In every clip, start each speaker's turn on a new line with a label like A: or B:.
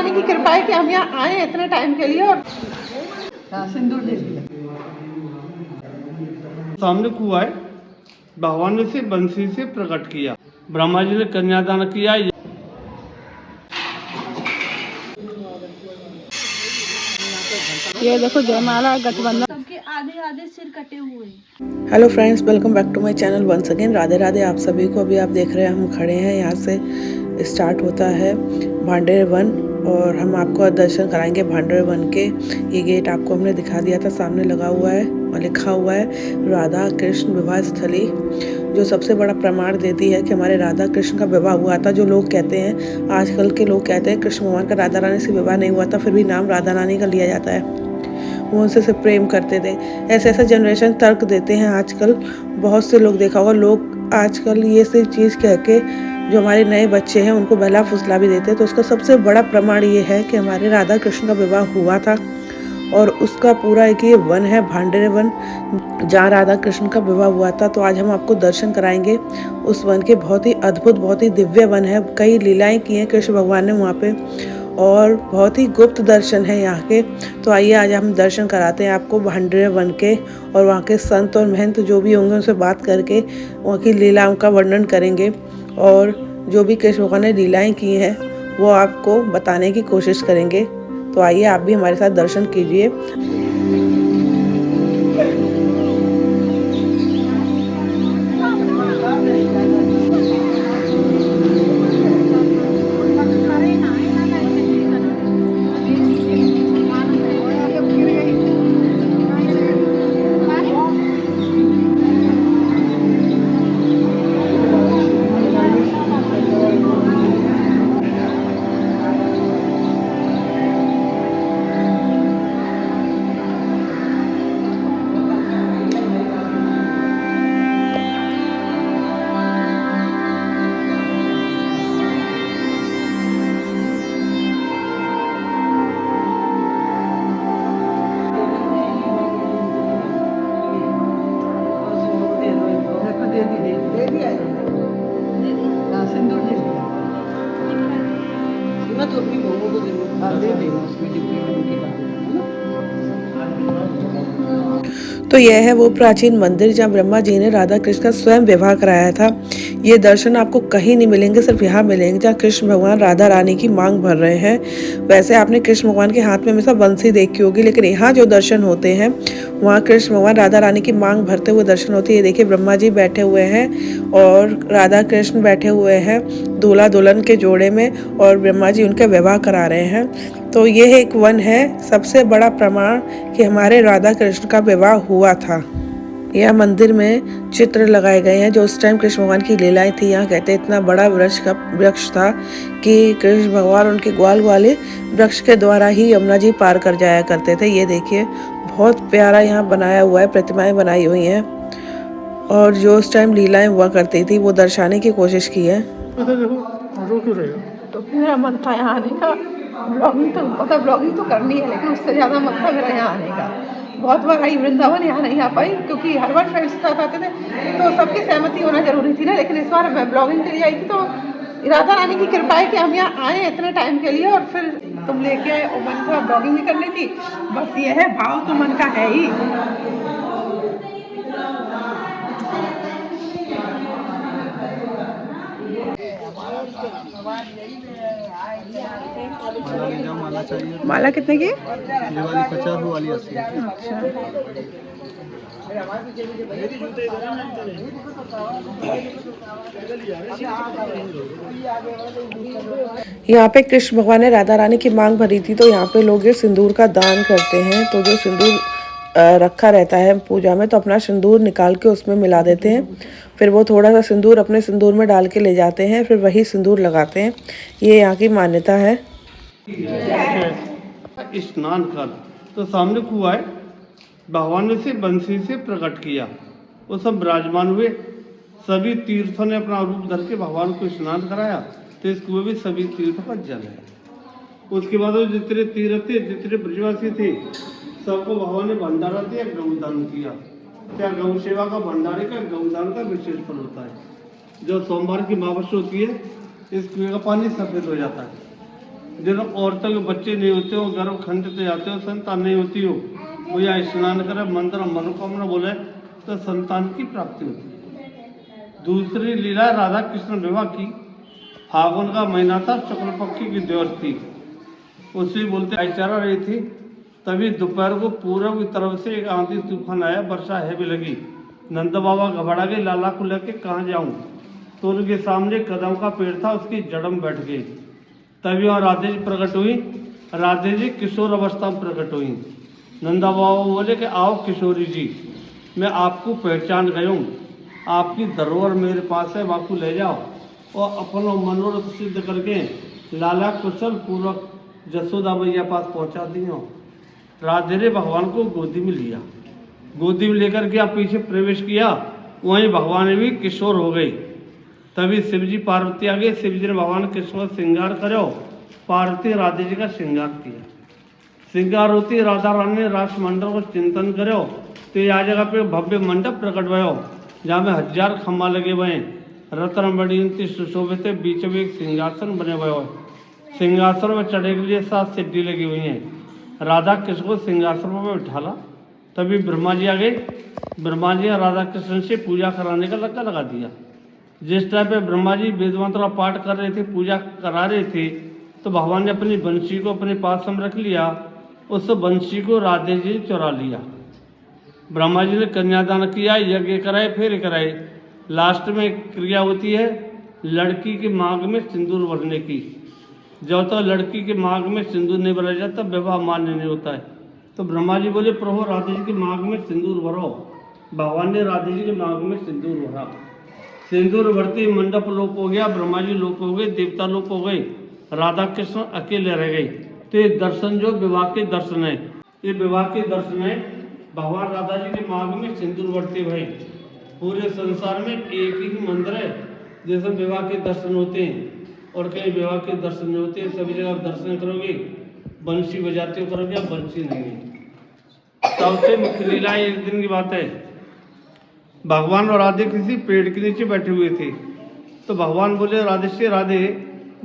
A: रानी की कृपा है कि हम यहाँ आए इतने टाइम के लिए और सिंदूर दे दिया।
B: सामने कुआं है, भगवान ने से बंसी से प्रकट किया, ब्रह्मा जी ने कन्यादान किया।
A: ये देखो जयमाला गठबंधन
C: सबके आधे आधे सिर कटे हुए।
A: Hello friends, welcome back to my channel once again. Radhe Radhe आप सभी को। अभी आप देख रहे हैं हम खड़े हैं, यहाँ से स्टार्ट होता है भांडेर वन और हम आपको दर्शन कराएंगे भांडेर वन के। ये गेट आपको हमने दिखा दिया था, सामने लगा हुआ है और लिखा हुआ है राधा कृष्ण विवाह स्थली, जो सबसे बड़ा प्रमाण देती है कि हमारे राधा कृष्ण का विवाह हुआ था। जो लोग कहते हैं, आजकल के लोग कहते हैं कृष्ण भगवान का राधा रानी से विवाह नहीं हुआ था, फिर भी नाम राधा रानी का लिया जाता है। वो उनसे सिर्फ प्रेम करते थे। ऐसे ऐसे जनरेशन तर्क देते हैं आजकल। बहुत से लोग देखा होगा, लोग आजकल ये सिर्फ चीज़ कह के जो हमारे नए बच्चे हैं उनको बहला फुसला भी देते हैं। तो उसका सबसे बड़ा प्रमाण ये है कि हमारे राधा कृष्ण का विवाह हुआ था और उसका पूरा एक ये वन है भांडेर वन, जहाँ राधा कृष्ण का विवाह हुआ था। तो आज हम आपको दर्शन कराएंगे उस वन के। बहुत ही अद्भुत, बहुत ही दिव्य वन है। कई लीलाएं की हैं कृष्ण भगवान ने वहाँ पे और बहुत ही गुप्त दर्शन है यहाँ के। तो आइए आज हम दर्शन कराते हैं आपको भांडेर वन के, और वहाँ के संत और महंत जो भी होंगे उनसे बात करके वहाँ की लीलाओं का वर्णन करेंगे और जो भी कृष्ण भगवान ने लीलाएं की हैं वो आपको बताने की कोशिश करेंगे। तो आइए आप भी हमारे साथ दर्शन कीजिए। तो यह है वो प्राचीन मंदिर जहाँ ब्रह्मा जी ने राधा कृष्ण का स्वयं विवाह कराया था। ये दर्शन आपको कहीं नहीं मिलेंगे, सिर्फ यहाँ मिलेंगे जहाँ कृष्ण भगवान राधा रानी की मांग भर रहे हैं। वैसे आपने कृष्ण भगवान के हाथ में हमेशा बंसी देखी होगी, लेकिन यहाँ जो दर्शन होते हैं वहाँ कृष्ण भगवान राधा रानी की मांग भरते हुए दर्शन होती है। ये देखिए ब्रह्मा जी बैठे हुए हैं और राधा कृष्ण बैठे हुए हैं दूल्हा दुल्हन के जोड़े में, और ब्रह्मा जी उनका विवाह करा रहे हैं। तो यह एक वन है, सबसे बड़ा प्रमाण कि हमारे राधा कृष्ण का विवाह हुआ था। यह मंदिर में चित्र लगाए गए हैं जो उस टाइम कृष्ण भगवान की लीलाएं थी। यहाँ कहते हैं इतना बड़ा वृक्ष था कि कृष्ण भगवान उनके ग्वाल वाले वृक्ष के द्वारा ही यमुना जी पार कर जाया करते थे। ये देखिए बहुत प्यारा यहाँ बनाया हुआ है, प्रतिमाएं बनाई हुई हैं और जो उस टाइम लीलाएं हुआ करती थी वो दर्शाने की कोशिश की है। तो मेरा मन था यहाँ आने का, ब्लॉगिंग तो करनी है, लेकिन उससे ज़्यादा मन था मेरा यहाँ आने का। बहुत बार आई वृंदावन, यहाँ नहीं आ पाई क्योंकि हर बार फ्रेंड्स के साथ आते थे तो सबकी सहमति होना जरूरी थी ना। लेकिन इस बार मैं ब्लॉगिंग के लिए आई थी, तो राधा रानी की कृपा है कि हम यहाँ आए इतने टाइम के लिए और फिर तुम लेके आए और मन था ब्लॉगिंग भी करनी थी। बस ये है, भाव तो मन का है ही। माला कितने की?
B: ये वाली 50, वो वाली 80।
A: अच्छा, यहाँ पे कृष्ण भगवान ने राधा रानी की मांग भरी थी, तो यहाँ पे लोग ये सिंदूर का दान करते हैं। तो जो सिंदूर रखा रहता है पूजा में, तो अपना सिंदूर निकाल के उसमें मिला देते हैं। फिर वो थोड़ा सा सिंदूर अपने सिंदूर में डाल के ले जाते हैं, फिर वही सिंदूर लगाते हैं। ये यहाँ की मान्यता है।
B: स्नान कर, तो सामने कुआं है, भगवान ने से बंसी से प्रकट किया। वो सब विराजमान हुए, सभी तीर्थों ने अपना रूप धर के भगवान को स्नान कराया। तो इस कुएं में सभी तीर्थों का जल है। उसके बाद वो जितने तीर्थ थे, जितने ब्रजवासी थे, सबको भगवान ने भंडारा दिया, गौदान किया। क्या गौ सेवा का, भंडारे का, गौदान का विशेष फल होता है। जो सोमवार की अमावस्या होती है, इस कुएं का पानी सफेद हो जाता है। जिन औरतों के बच्चे नहीं होते हो, गर्भ खंडित हो जाते हो, संतान नहीं होती हो, वो या स्नान करे, मंत्र मनोकामना बोले तो संतान की प्राप्ति होती है। दूसरी लीला राधा कृष्ण विवाह की। फागुन का महीना था, शुक्ल पक्षी की द्योर थी, उसी बोलते आई चरा रही थी। तभी दोपहर को पूरब की तरफ से एक आंधी तूफान आया, वर्षा है भी लगी। नंद बाबा घबरा गए, लाला को लेके कहाँ जाऊं। तो उनके सामने कदम का पेड़ था, उसकी जड़ में बैठ गए। तभी वहाँ राधे जी प्रकट हुई। राधे जी किशोर अवस्था में प्रकट हुई। नंदा बाबा बोले कि आओ किशोरी जी, मैं आपको पहचान गया हूँ, आपकी धरोहर मेरे पास है, वाकू ले जाओ और अपना मनोरथ सिद्ध करके लाला कुशल पूर्वक जसोदा मैया पास पहुँचा दी हो। राधे ने भगवान को गोदी में लिया, गोदी में लेकर के आप पीछे प्रवेश किया, वहीं भगवान भी किशोर हो गए। तभी शिवजी पार्वती आ गए। शिवजी ने भगवान कृष्ण का श्रृंगार करो, पार्वती राधे जी का श्रृंगार किया। श्रृंगार होती राधा रानी ने राष्ट्रमंडल को चिंतन करो, तो यह जगह पे भव्य मंडप प्रकट भयो, जहाँ में 1000 खम्मा लगे हुए हैं, रत्न मणि सुशोभित, बीच में एक सिंहासन बने हुए हो। सिंहासन में चढ़ने के लिए 7 सीढ़ी लगी हुई हैं। राधा कृष्ण को सिंहासन में बिठाला। तभी ब्रह्मा जी आ गए। ब्रह्मा जी ने राधा कृष्ण से पूजा कराने का लगा लगा दिया। जिस टाइम पे ब्रह्मा जी वेद मंत्र का पाठ कर रहे थे, पूजा करा रहे थे, तो भगवान ने अपनी बंशी को अपने पास में रख लिया। उस बंशी को राधे जी चुरा लिया। ब्रह्मा जी ने कन्यादान किया, यज्ञ कराए, फेरे कराए। लास्ट में क्रिया होती है लड़की के मांग में सिंदूर भरने की। जब तक लड़की के मांग में सिंदूर नहीं भरा जाता, विवाह मान्य नहीं होता है। तो ब्रह्मा जी बोले प्रभु राधे जी के मांग में सिंदूर भरो। भगवान ने राधे जी के मांग में सिंदूर भरा। सिंदूर भरते मंडप लोप हो गया, ब्रह्मा जी लोप हो गए, देवता लोप हो गए, राधा कृष्ण अकेले रह गए। तो ये दर्शन जो विवाह के दर्शन है, ये विवाह के दर्शन है। भगवान राधा जी के मांग में सिंदूर भरते भाई। पूरे संसार में एक ही मंदिर है जैसे विवाह के दर्शन होते हैं, और कहीं विवाह के दर्शन नहीं होते। सभी जगह आप दर्शन करोगे, बंसी बजाते हो करोगे, आप बंसी नहीं है। सबसे मुख्य लीला एक दिन की बात है। भगवान और राधे किसी पेड़ के नीचे बैठे हुए थे। तो भगवान बोले राधे से, राधे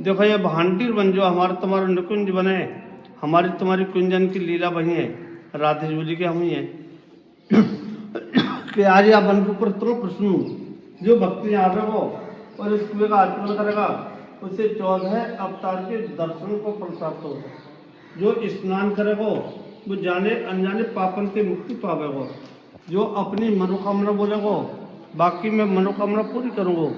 B: देखो ये भांडीर बन जो हमारा तुम्हारा निकुंज बने, हमारी तुम्हारी कुंजन की लीला वही है। राधे जी बोली कि हम ही हैं कि आज या बन के ऊपर तुम प्रश्न हूँ, जो भक्ति यहाँ रखो और इस कुएं का आचरण करेगा, उसे 14 अवतार के दर्शन को फल प्राप्त होगा। जो स्नान करेगा वो जाने अनजाने पापन से मुक्ति पावेगा। जो अपनी मनोकामना बोलेगा, बाकी मैं मनोकामना पूरी करूँगा।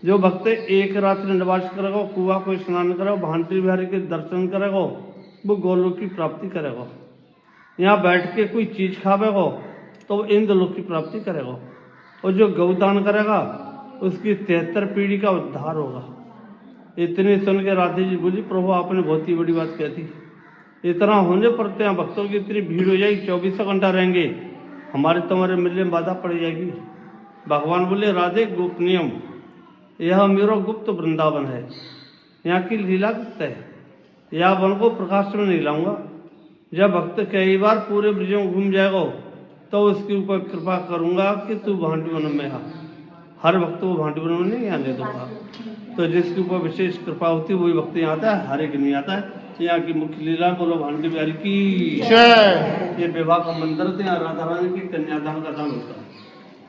B: जो भक्त एक रात्रि निवास करेगा, कुआ को स्नान करेगा, भांति बिहारी के दर्शन करेगा, वो गोलोक की प्राप्ति करेगा। यहाँ बैठ के कोई चीज़ खावेगा तो वो इंद्रलोक की प्राप्ति करेगा। और जो गौदान करेगा उसकी 73 पीढ़ी का उद्धार होगा। इतने सुन के राधे जी बोली प्रभु आपने बहुत ही बड़ी बात कह दी। इतना होने पर तो यहाँ भक्तों की इतनी भीड़ हो जाएगी, 24 घंटा रहेंगे, हमारे तुम्हारे मिलने में बाधा पड़ जाएगी। भगवान बोले राधे गोपनीयम, यह मेरा गुप्त वृंदावन है, यहाँ की लीला गुप्त है, यह वन को प्रकाश में नहीं लाऊंगा। जब भक्त कई बार पूरे ब्रजों में घूम जाएगा तो उसके ऊपर कृपा करूंगा कि तू भांडुवन में आ। हर भक्त को भांडुवन में नहीं आने दूंगा। तो जिसके ऊपर विशेष कृपा होती है वही भक्त यहाँ आता है, हर एक नहीं आता है। यहाँ की मुख्य लीला बोलो भांडी बिहारी की जय। ये विवाह का मंदिर थे, यहाँ राधा रानी की कन्यादान का दान होता है।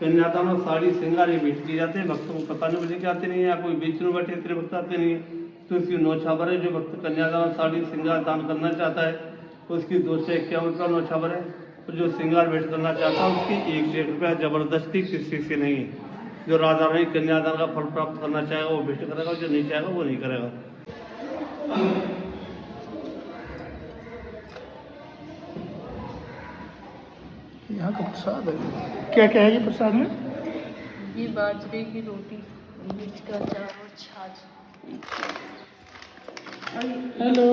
B: कन्यादान और साड़ी श्रृंगार ये भेंट की जाते हैं। भक्तों को पता नहीं बजे आते नहीं है, या कोई बेचने बैठे इतने भक्त आते नहीं है। तो इसकी नौछावर है। जो भक्त कन्यादान साड़ी श्रृंगार दान करना चाहता है उसकी 251 रुपया नौछावर है। और जो श्रृंगार भेंट करना चाहता है उसकी 1 रुपया जबरदस्ती किसी से नहीं है। जो राधा रानी कन्यादान का फल प्राप्त करना चाहेगा वो भेंट करेगा, जो नहीं चाहेगा वो नहीं करेगा।
D: यहाँ का प्रसाद है। क्या क्या है ये प्रसाद में?
C: ये बाजरे की रोटी, मिर्च का अचार और छाछ।
D: हेलो,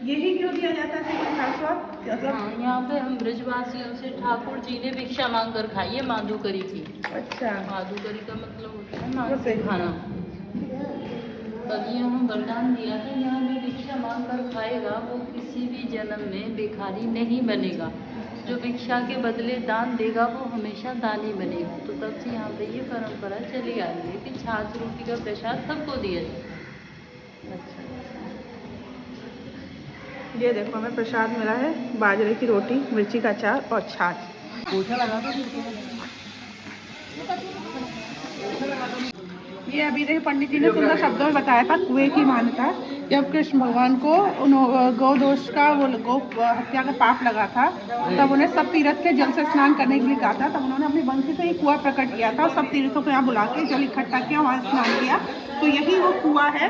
A: यही क्यों दिया जाता है खासबात?
C: हाँ, यहाँ पे हम ब्रजवासियों से ठाकुर जी ने भिक्षा मांग कर खाई है माधुकरी की।
A: अच्छा,
C: माधुकरी का मतलब होता है मांग से खाना। तभी यहाँ वरदान दिया था, यहाँ जो भिक्षा मांग कर खाएगा वो किसी भी जन्म में भिखारी नहीं बनेगा। जो भिक्षा के बदले दान देगा वो हमेशा दानी बनेगा। तो तब से यहाँ पे ये परंपरा चली आ रही है कि छाछ रोटी का प्रसाद सबको दिया जाए।
A: अच्छा। ये देखो हमें प्रसाद मिला है, बाजरे की रोटी, मिर्ची का अचार और छाछ। ये अभी देखिए पंडित जी ने सुंदर शब्दों में बताया था कुएं की मान्यता। जब कृष्ण भगवान को गौ दोष का वो गौ हत्या का पाप लगा था, तब उन्हें सब तीर्थ के जल से स्नान करने के लिए कहा था। तब उन्होंने अपनी बंसी से एक कुआं प्रकट किया था और सब तीर्थों को यहाँ बुला के जल इकट्ठा किया, वहाँ स्नान किया। तो यही वो कुआं है।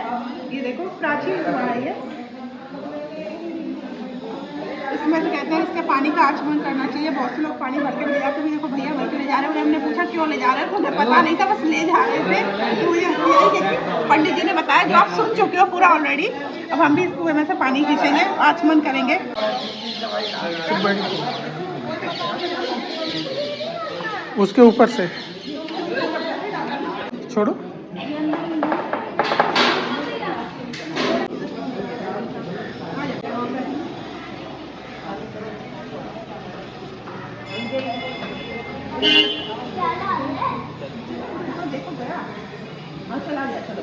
A: ये देखो प्राचीन कुआं है ये। इसमें तो कहते हैं इसके पानी का आचमन करना चाहिए। बहुत से लोग पानी भर के ले जाते हैं। देखो भैया भर के ले जा रहे हैं। हमने पूछा क्यों ले जा रहे हैं, तो उन्हें पता नहीं था, बस ले जा रहे थे। तो मुझे हंसी आई कि पंडित जी ने बताया जो आप सुन चुके हो पूरा ऑलरेडी। अब हम भी इस कुएं में से पानी खींचेंगे, आचमन करेंगे।
D: उसके ऊपर से छोड़ो।
A: चला गया, चलो।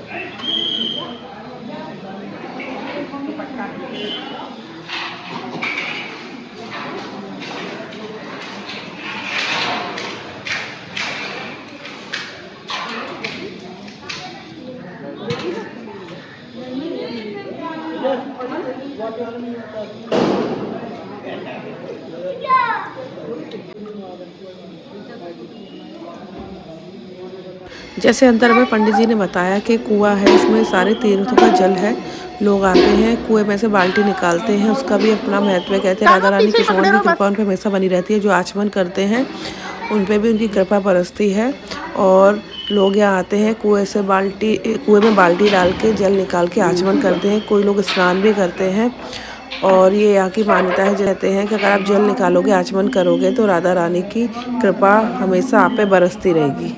A: जैसे अंदर में पंडित जी ने बताया कि कुआं है, इसमें सारे तीर्थों का जल है। लोग आते हैं कुएं में से बाल्टी निकालते हैं, उसका भी अपना महत्व है। कहते हैं राधा रानी कृष्ण भगवान की कृपा उन पर हमेशा बनी रहती है। जो आचमन करते हैं उन पे भी उनकी कृपा बरसती है। और लोग यहाँ आते हैं कुएं में बाल्टी डाल के जल निकाल के आचमन करते हैं। कोई लोग स्नान भी करते हैं। और ये यहाँ की मान्यता है, कहते हैं कि अगर आप जल निकालोगे, आचमन करोगे तो राधा रानी की कृपा हमेशा आप पे बरसती रहेगी।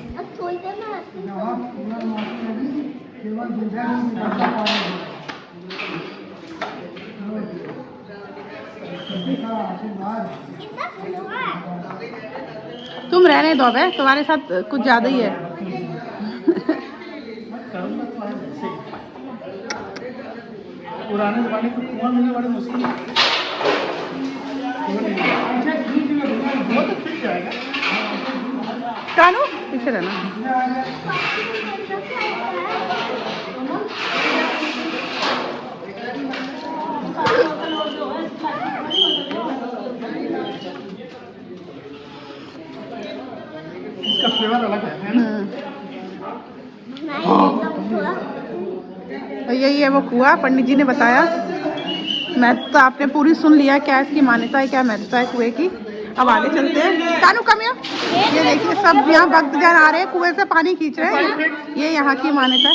A: तुम रहने दो बे, तुम्हारे साथ कुछ ज्यादा ही है।
D: पुराने जमाने के कुआं मिलने बड़े मुश्किल है। वो तो ठीक जाएगा।
A: कानू पीछे रहना।
D: इसका फ्लेवर अलग है ना?
A: यही है वो कुआं, पंडित जी ने बताया। महत्व तो आपने पूरी सुन लिया, क्या इसकी मान्यता है, क्या महत्व है कुएं की। अब आगे चलते हैं। कानू कम यहाँ। ये देखिए सब यहाँ भक्तजन आ रहे हैं, कुएं से पानी खींच रहे हैं। ये यहाँ की मान्यता है।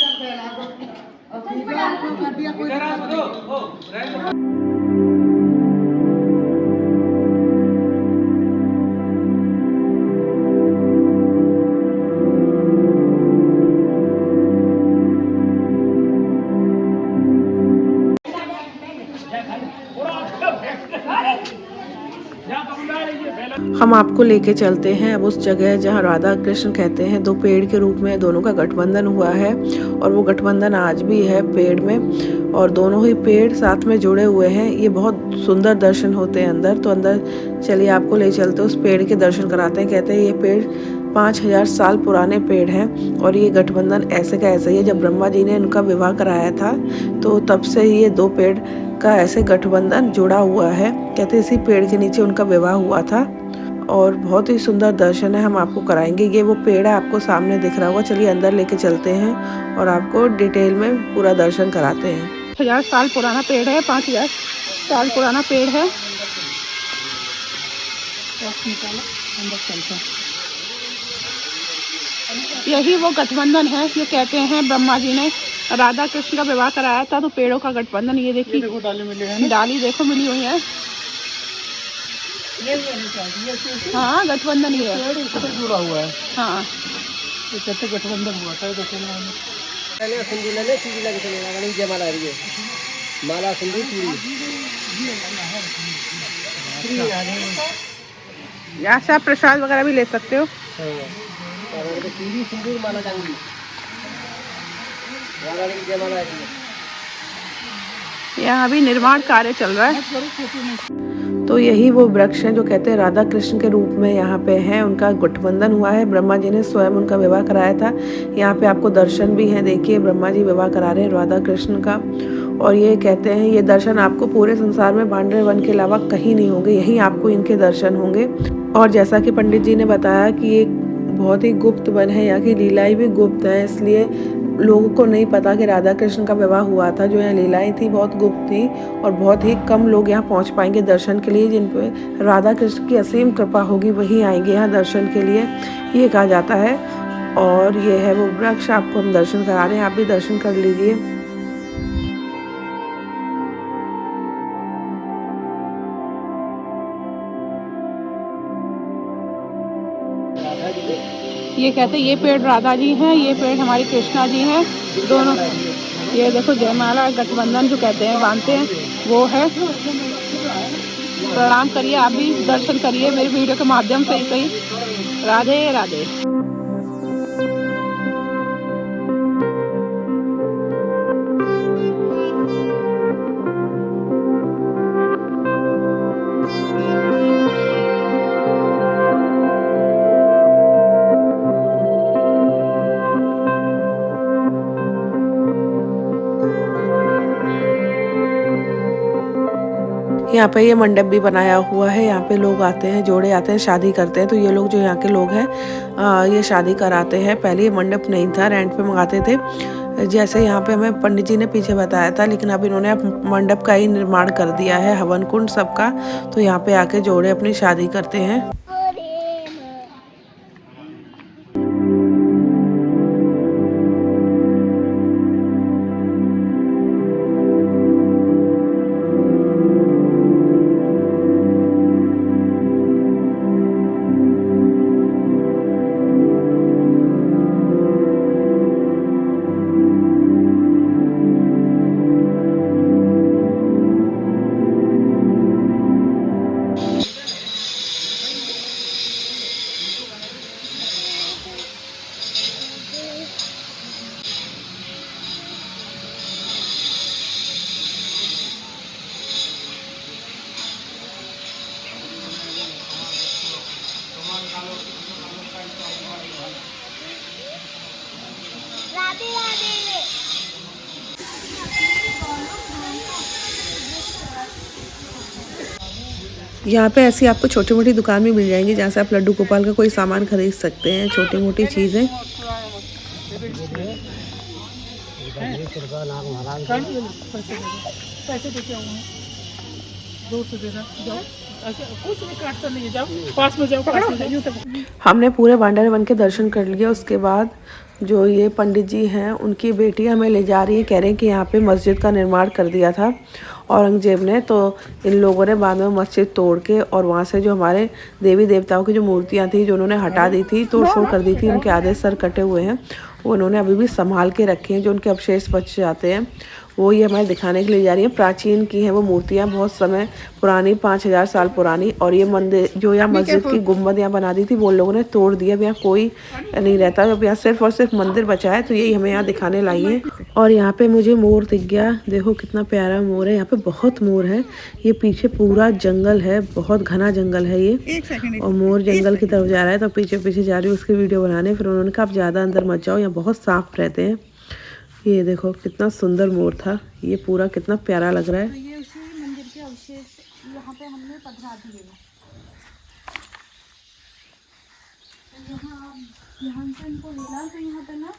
A: हम आपको लेके चलते हैं अब उस जगह जहाँ राधा कृष्ण कहते हैं दो पेड़ के रूप में दोनों का गठबंधन हुआ है। और वो गठबंधन आज भी है पेड़ में, और दोनों ही पेड़ साथ में जुड़े हुए हैं। ये बहुत सुंदर दर्शन होते हैं अंदर। तो अंदर चलिए आपको ले चलते उस पेड़ के दर्शन कराते हैं। कहते हैं ये पेड़ 5000 साल पुराने पेड़ हैं और ये गठबंधन ऐसे का ऐसा ही है। जब ब्रह्मा जी ने इनका विवाह कराया था तो तब से ही ये दो पेड़ का ऐसे गठबंधन जुड़ा हुआ है। कहते हैं इसी पेड़ के नीचे उनका विवाह हुआ था और बहुत ही सुंदर दर्शन है, हम आपको कराएंगे। ये वो पेड़ है, आपको सामने दिख रहा होगा। चलिए अंदर लेके चलते हैं और आपको डिटेल में पूरा दर्शन कराते हैं। 5000 साल पुराना पेड़ है, 5000 साल पुराना पेड़ है। यही वो गठबंधन है। ये कहते हैं ब्रह्मा जी ने राधा कृष्ण का विवाह कराया था तो पेड़ों का गठबंधन। ये देखिए
D: देखो डाली मिली है,
A: डाली देखो मिली हुई है। हाँ गठबंधन ही है,
D: जुड़ा हुआ है।
A: हाँ
D: ये कहते गठबंधन हुआ था।
E: पहले सिंदूर ले ले, सीधी लगे चले लगा नहीं जयमाला आ रही है। माला सिंदूर पूरी
A: यहाँ से आप प्रसाद वगैरह भी ले सकते हो।
E: सीधी सिंदूर माला टांगी राधा की जयमाला आ रही है।
A: यहाँ अभी निर्माण कार्य चल रहा है। तो यही वो वृक्ष हैं जो कहते हैं राधा कृष्ण के रूप में यहाँ पे हैं। उनका गठबंधन हुआ है, ब्रह्मा जी ने स्वयं उनका विवाह कराया था। यहाँ पे आपको दर्शन भी हैं, देखिए ब्रह्मा जी विवाह करा रहे हैं राधा कृष्ण का। और ये कहते हैं ये दर्शन आपको पूरे संसार में भांडर वन के अलावा कहीं नहीं होंगे, यहीं आपको इनके दर्शन होंगे। और जैसा कि पंडित जी ने बताया कि ये बहुत ही गुप्त वन है, यहाँ की लीलाएं भी गुप्त है, इसलिए लोगों को नहीं पता कि राधा कृष्ण का विवाह हुआ था। जो यहाँ लीलाएं थी बहुत गुप्त थी और बहुत ही कम लोग यहाँ पहुँच पाएंगे दर्शन के लिए। जिन पे राधा कृष्ण की असीम कृपा होगी वही आएंगे यहाँ दर्शन के लिए, ये कहा जाता है। और ये है वो वृक्ष, आपको हम दर्शन करा रहे हैं, आप भी दर्शन कर लीजिए। ये कहते हैं ये पेड़ राधा जी हैं, ये पेड़ हमारी कृष्णा जी हैं, दोनों। ये देखो जयमाला गठबंधन जो कहते हैं बांधते हैं वो है। प्रणाम करिए, आप भी दर्शन करिए मेरी वीडियो के माध्यम से ही सही। राधे राधे। यहाँ पे ये मंडप भी बनाया हुआ है, यहाँ पे लोग आते हैं, जोड़े आते हैं, शादी करते हैं। तो ये लोग जो यहाँ के लोग हैं ये शादी कराते हैं। पहले ये मंडप नहीं था, रेंट पे मंगाते थे, जैसे यहाँ पे हमें पंडित जी ने पीछे बताया था। लेकिन अब इन्होंने मंडप का ही निर्माण कर दिया है, हवन कुंड सबका। तो यहाँ पे आके जोड़े अपनी शादी करते हैं। यहाँ पे ऐसी आपको छोटी मोटी दुकान भी मिल जाएंगी जहाँ से आप लड्डू गोपाल का कोई सामान खरीद सकते हैं, छोटी मोटी चीज़ें। हमने पूरे भांडर वन के दर्शन कर लिए। उसके बाद जो ये पंडित जी हैं उनकी बेटी हमें ले जा रही है, कह रहे हैं कि यहाँ पे मस्जिद का निर्माण कर दिया था औरंगजेब ने। तो इन लोगों ने बाद में मस्जिद तोड़ के और वहाँ से जो हमारे देवी देवताओं की जो मूर्तियाँ थी जो उन्होंने हटा दी थी, तोड़ फोड़ कर दी थी, उनके आधे सर कटे हुए हैं, वो उन्होंने अभी भी संभाल के रखे हैं। जो उनके अवशेष बच जाते हैं वो ये हमें दिखाने के लिए जा रही है। प्राचीन की हैं वो मूर्तियाँ, बहुत समय पुरानी, 5000 साल पुरानी। और ये मंदिर जो यहाँ मस्जिद की गुम्बद यहाँ बना दी थी वो लोगों ने तोड़ दिया। अब यहाँ कोई नहीं रहता, अब यहाँ सिर्फ और सिर्फ मंदिर बचा है। तो यही हमें यहाँ दिखाने लाई है। और यहाँ पे मुझे मोर दिख गया, देखो कितना प्यारा मोर है। यहाँ पे बहुत मोर है, ये पीछे पूरा जंगल है, बहुत घना जंगल है ये। और मोर जंगल की तरफ जा रहा है तो पीछे पीछे जा रही हूँ उसकी वीडियो बनाने। फिर उन्होंने कहा आप ज़्यादा अंदर मत जाओ, यहाँ बहुत साफ रहते हैं। ये देखो कितना सुंदर मोर था, ये पूरा कितना प्यारा लग रहा है।
F: ये उसी मंदिर के अवशेष यहाँ पे हमने पधरा दिए हैं। यहाँ से इनको मिला तो यहाँ पे ना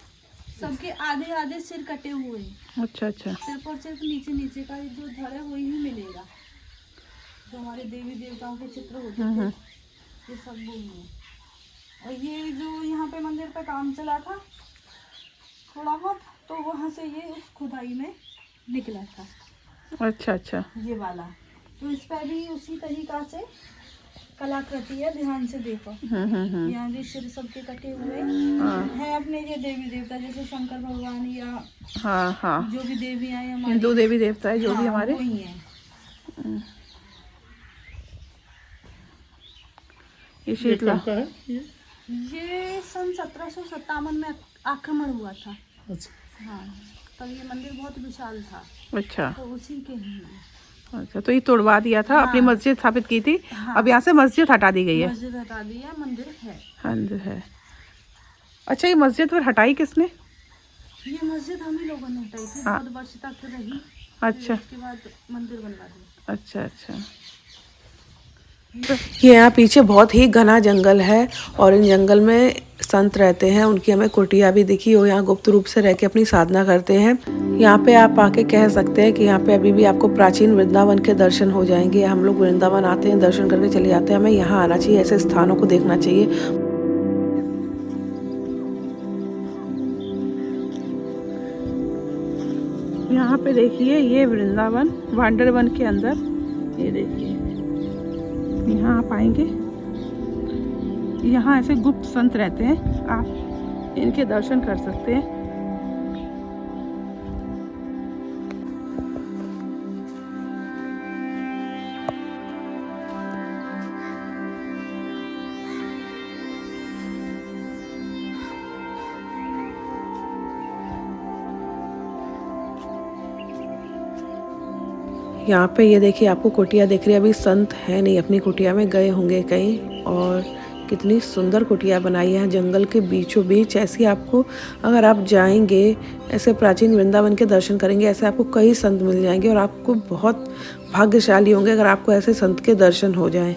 F: सबके आधे आधे सिर कटे हुए हैं।
A: अच्छा अच्छा।
F: सिर्फ और सिर्फ नीचे नीचे का जो धड़ है वही मिलेगा। जो हमारे देवी देवताओं के चित्र होते थे ये सब वही है। और ये जो यहाँ पे मंदिर पे काम चला था थोड़ा बहुत, तो वहाँ से ये उस खुदाई में निकला था।
A: अच्छा अच्छा।
F: ये वाला तो इस पर भी उसी तरीका से कलाकृति है, ध्यान से देखो। यहाँ भी सिर सबके कटे हुए हैं अपने ये देवी देवता, जैसे शंकर भगवान या जो भी देवी हैं हमारी,
A: हिंदू देवी देवता है जो भी हमारे
F: वही हैं।
A: ये शीतला
D: है
F: ये सन 1757 में आक्रमण हुआ था।
D: अच्छा।
F: हाँ, तब ये मंदिर बहुत विशाल था,
A: अच्छा
F: तो उसी के ही हैं।
A: अच्छा, तो ये तोड़वा दिया था, अपनी मस्जिद स्थापित की थी। अब यहाँ से मस्जिद हटा दी गई है।
F: मस्जिद हटा दी है, मंदिर है।
A: मंदिर है। अच्छा, ये मस्जिद फिर हटाई किसने?
F: ये मस्जिद हम ही लोगों ने हटाई थी, बहुत वर्ष तक रही।
A: अच्छा
F: उसके बाद मंदिर बनवा दिया।
A: अच्छा अच्छा। ये यहाँ पीछे बहुत ही घना जंगल है और इन जंगल में संत रहते हैं, उनकी हमें कुटिया भी दिखी। और यहाँ गुप्त रूप से रह के अपनी साधना करते हैं। यहाँ पे आप आके कह सकते हैं कि यहाँ पे अभी भी आपको प्राचीन वृंदावन के दर्शन हो जाएंगे। हम लोग वृंदावन आते हैं, दर्शन करके चले जाते हैं, हमें यहाँ आना चाहिए, ऐसे स्थानों को देखना चाहिए। यहाँ पे देखिए, ये वृंदावन भांडर वन के अंदर, ये देखिए, यहाँ आप आएंगे, यहाँ ऐसे गुप्त संत रहते हैं, आप इनके दर्शन कर सकते हैं। यहाँ पे ये देखिए, आपको कुटिया दिख रही है। अभी संत है नहीं, अपनी कुटिया में गए होंगे कहीं। और कितनी सुंदर कुटिया बनाई है जंगल के बीचों बीच। ऐसी आपको, अगर आप जाएंगे, ऐसे प्राचीन वृंदावन के दर्शन करेंगे, ऐसे आपको कई संत मिल जाएंगे और आपको बहुत भाग्यशाली होंगे अगर आपको ऐसे संत के दर्शन हो जाएं।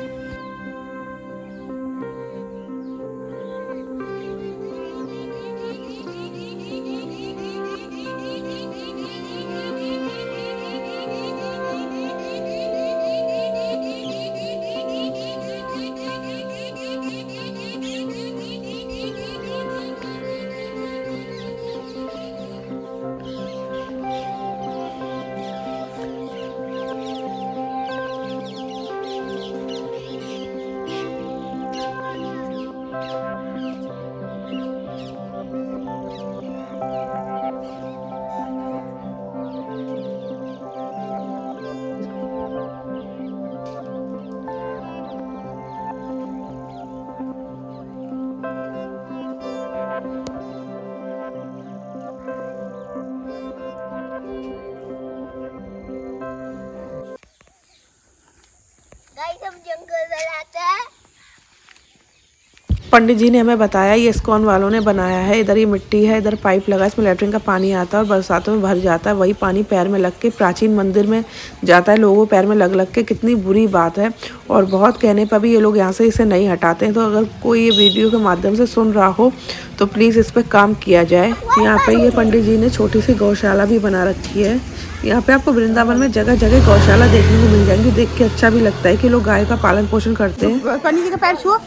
A: पंडित जी ने हमें बताया, ये इस्कॉन वालों ने बनाया है। इधर ये मिट्टी है, इधर पाइप लगा, इसमें लेटरिन का पानी आता है और बरसातों में भर जाता है। वही पानी पैर में लग के प्राचीन मंदिर में जाता है, लोगों को पैर में लग के। कितनी बुरी बात है। और बहुत कहने पर भी ये लोग यहाँ से इसे नहीं हटाते हैं। तो अगर कोई ये वीडियो के माध्यम से सुन रहा हो तो प्लीज़ इस पर काम किया जाए। यहाँ पर ये पंडित जी ने छोटी सी गौशाला भी बना रखी है। यहाँ पे आपको वृंदावन में जगह जगह गौशाला देखने को मिल जाएंगी। देख के अच्छा भी लगता है कि लोग गाय का पालन पोषण करते हैं। पंडित जी का पैर छुओ,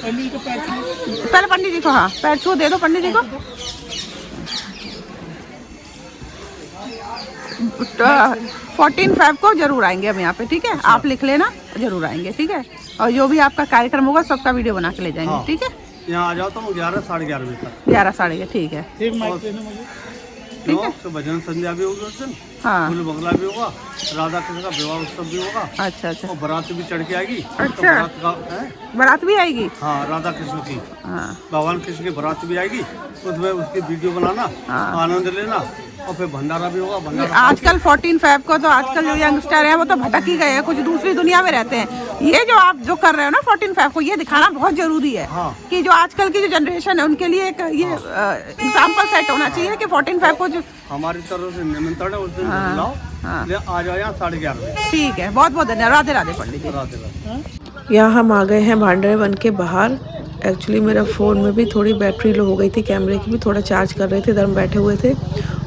A: पहले पंडित जी को, हाँ पैर छुओ, दे दो पंडित जी को। 14 को जरूर आएंगे हम यहाँ पे, ठीक है? आप लिख लेना, जरूर आएंगे, ठीक है? और जो भी आपका कार्यक्रम होगा सबका वीडियो बना के ले जाएंगे, हाँ। ठीक है?
B: यहाँ आ जाओ तो 11 साढ़े 11 बजे तक।
A: 11 साढ़े 11, ठीक है। ठीक है,
B: तो भजन संध्या भी होगी उस दिन,
A: हाँ,
B: फूल बंगला भी होगा, राधा कृष्ण का विवाह उत्सव भी होगा।
A: अच्छा अच्छा,
B: और बारात भी चढ़ के आएगी।
A: अच्छा, बारात भी आएगी,
B: हाँ, राधा कृष्ण की,
A: हाँ,
B: भगवान कृष्ण की बारात भी आएगी। उसमें उसकी वीडियो बनाना, हाँ, आनंद लेना। और फिर भंडारा भी होगा। भंडारा
A: आजकल 14 को तो आजकल जो यंगस्टर है वो तो भटक ही गए हैं, कुछ दूसरी दुनिया में रहते हैं। ये जो आप जो कर रहे हो ना 14 को, ये दिखाना बहुत जरूरी है, हाँ। कि जो आजकल की जो जनरेशन है उनके लिए एक ये एग्जाम्पल सेट होना चाहिए कि 14 को जो
B: हमारी तरफ से निमंत्रण है, उस दिन लाओ, आ जाओ यहाँ 11:30 बजे।
A: ठीक है, बहुत बहुत धन्यवाद। राधे राधे पंडित जी।
B: राधे राधे।
A: यहाँ हम आ गए हैं भांडर वन के बाहर। एक्चुअली मेरा फ़ोन में भी थोड़ी बैटरी लो हो गई थी, कैमरे की भी थोड़ा चार्ज कर रहे थे, इधर हम बैठे हुए थे।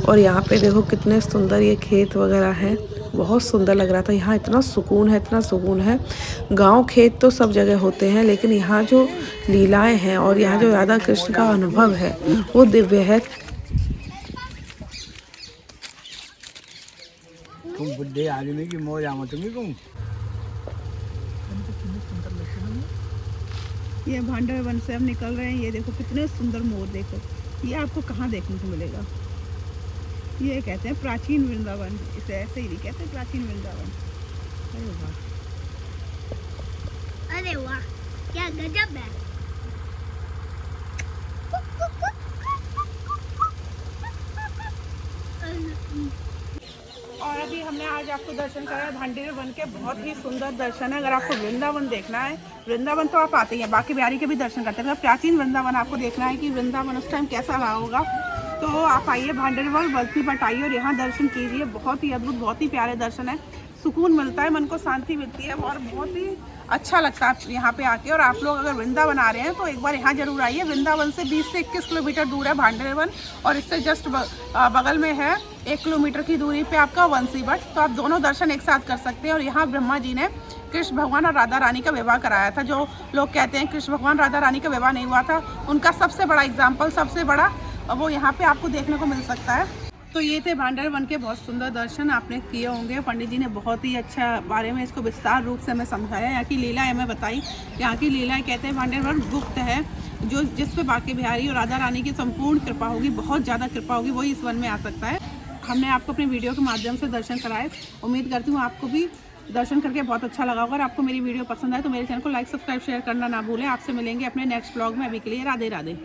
A: और यहाँ पे देखो कितने सुंदर ये खेत वगैरह हैं, बहुत सुंदर लग रहा था। यहाँ इतना सुकून है, इतना सुकून है। गांव खेत तो सब जगह होते हैं, लेकिन यहाँ जो लीलाएं हैं और यहाँ जो राधा कृष्ण का अनुभव है वो दिव्य है।
D: तुम बुढ़े आदमी की मौज आमा तुम्हें।
A: ये भांडर वन से हम निकल रहे हैं। ये देखो कितने सुंदर मोर, देखो ये आपको कहाँ देखने को मिलेगा। ये कहते हैं प्राचीन वृंदावन, इसे ऐसे ही नहीं कहते, प्राचीन वृंदावन। अरे वाह,
G: अरे वाह, क्या गजब है।
A: आपको दर्शन कराया भांडेर वन के, बहुत ही सुंदर दर्शन है। अगर आपको वृंदावन देखना है, वृंदावन तो आप आते ही हैं, बाकी बिहारी के भी दर्शन करते हैं, अगर प्राचीन वृंदावन आपको देखना है कि वृंदावन उस टाइम कैसा रहा होगा, तो आप आइए भांडेर वन, बल्कि बट आइए और यहाँ दर्शन कीजिए। बहुत ही अद्भुत, बहुत ही प्यारे दर्शन है, सुकून मिलता है, मन को शांति मिलती है और बहुत ही अच्छा लगता है यहाँ पे आके। और आप लोग अगर वृंदावन आ रहे हैं तो एक बार यहाँ जरूर आइए। वृंदावन से 20 से 21 किलोमीटर दूर है भांडेर वन, और इससे जस्ट बगल में है 1 किलोमीटर की दूरी पे आपका वंशी भट्ट, तो आप दोनों दर्शन एक साथ कर सकते हैं। और यहाँ ब्रह्मा जी ने कृष्ण भगवान और राधा रानी का विवाह कराया था। जो लोग कहते हैं कृष्ण भगवान राधा रानी का विवाह नहीं हुआ था, उनका सबसे बड़ा एग्जाम्पल, सबसे बड़ा वो यहाँ पे आपको देखने को मिल सकता है। तो ये थे भांडेर वन के बहुत सुंदर दर्शन आपने किए होंगे। पंडित जी ने बहुत ही अच्छा बारे में इसको विस्तार रूप से हमें समझाया, यहाँ की लीला हमें बताई। यहाँ की लीलाएं कहते हैं भांडेर वन गुप्त है, जो जिस पे बांके बिहारी और राधा रानी की संपूर्ण कृपा होगी, बहुत ज़्यादा कृपा होगी, वही इस वन में आ सकता है। हमने आपको अपने वीडियो के माध्यम से दर्शन कराए, उम्मीद करती हूँ आपको भी दर्शन करके बहुत अच्छा लगा होगा। अगर आपको मेरी वीडियो पसंद आए तो मेरे चैनल को लाइक, सब्सक्राइब, शेयर करना ना भूलें। आपसे मिलेंगे अपने नेक्स्ट ब्लॉग में। अभी के लिए राधे राधे।